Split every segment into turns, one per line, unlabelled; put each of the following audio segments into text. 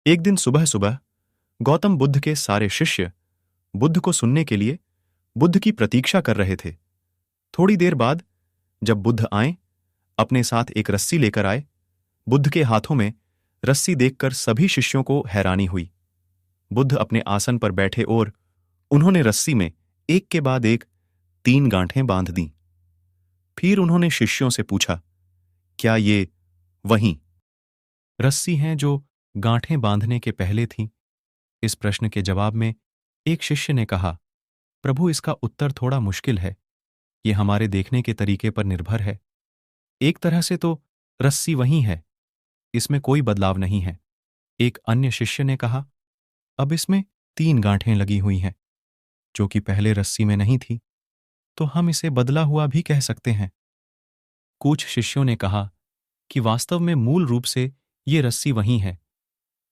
एक दिन सुबह सुबह गौतम बुद्ध के सारे शिष्य बुद्ध को सुनने के लिए बुद्ध की प्रतीक्षा कर रहे थे। थोड़ी देर बाद जब बुद्ध आए, अपने साथ एक रस्सी लेकर आए। बुद्ध के हाथों में रस्सी देखकर सभी शिष्यों को हैरानी हुई। बुद्ध अपने आसन पर बैठे और उन्होंने रस्सी में एक के बाद एक 3 गांठें बांध दीं। फिर उन्होंने शिष्यों से पूछा, क्या ये वही रस्सी हैं जो गांठें बांधने के पहले थीं? इस प्रश्न के जवाब में एक शिष्य ने कहा, प्रभु, इसका उत्तर थोड़ा मुश्किल है। ये हमारे देखने के तरीके पर निर्भर है। एक तरह से तो रस्सी वही है, इसमें कोई बदलाव नहीं है। एक अन्य शिष्य ने कहा, अब इसमें 3 गांठें लगी हुई हैं, जो कि पहले रस्सी में नहीं थी, तो हम इसे बदला हुआ भी कह सकते हैं। कुछ शिष्यों ने कहा कि वास्तव में मूल रूप से ये रस्सी वही है,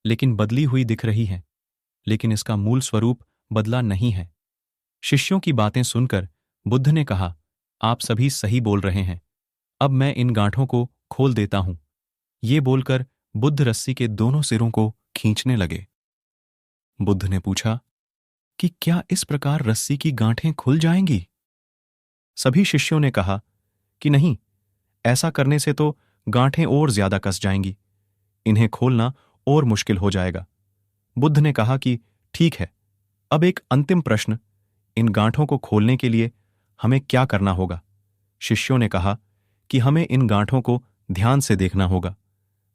लेकिन बदली हुई दिख रही है, लेकिन इसका मूल स्वरूप बदला नहीं है। शिष्यों की बातें सुनकर बुद्ध ने कहा, आप सभी सही बोल रहे हैं, अब मैं इन गांठों को खोल देता हूं। ये बोलकर बुद्ध रस्सी के दोनों सिरों को खींचने लगे। बुद्ध ने पूछा कि क्या इस प्रकार रस्सी की गांठें खुल जाएंगी? सभी शिष्यों ने कहा कि नहीं, ऐसा करने से तो गांठें और ज्यादा कस जाएंगी, इन्हें खोलना और मुश्किल हो जाएगा। बुद्ध ने कहा कि ठीक है, अब एक अंतिम प्रश्न, इन गांठों को खोलने के लिए हमें क्या करना होगा? शिष्यों ने कहा कि हमें इन गांठों को ध्यान से देखना होगा,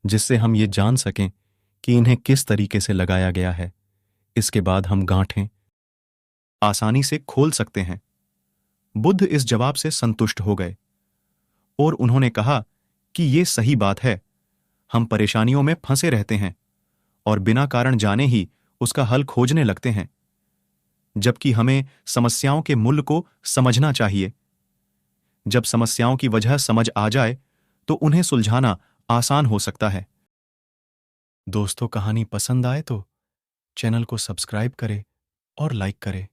जिससे हम ये जान सकें कि इन्हें किस तरीके से लगाया गया है। इसके बाद हम गांठें आसानी से खोल सकते हैं। बुद्ध इस जवाब से संतुष्ट हो गए और उन्होंने कहा कि ये सही बात है। हम परेशानियों में फंसे रहते हैं और बिना कारण जाने ही उसका हल खोजने लगते हैं, जबकि हमें समस्याओं के मूल को समझना चाहिए। जब समस्याओं की वजह समझ आ जाए तो उन्हें सुलझाना आसान हो सकता है। दोस्तों, कहानी पसंद आए तो चैनल को सब्सक्राइब करें और लाइक करें।